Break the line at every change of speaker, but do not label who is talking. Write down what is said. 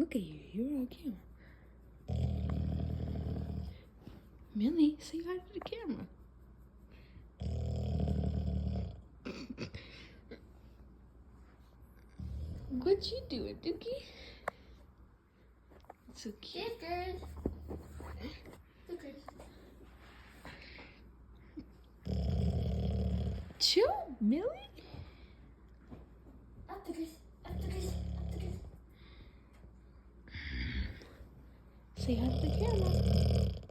Look at you. You're on camera. Millie, say hi to the camera. What you doing, Dookie? So cute.
Stickers. Stickers.
Chill, Millie.
Stickers. Stickers. Stickers.
Say hi to the camera.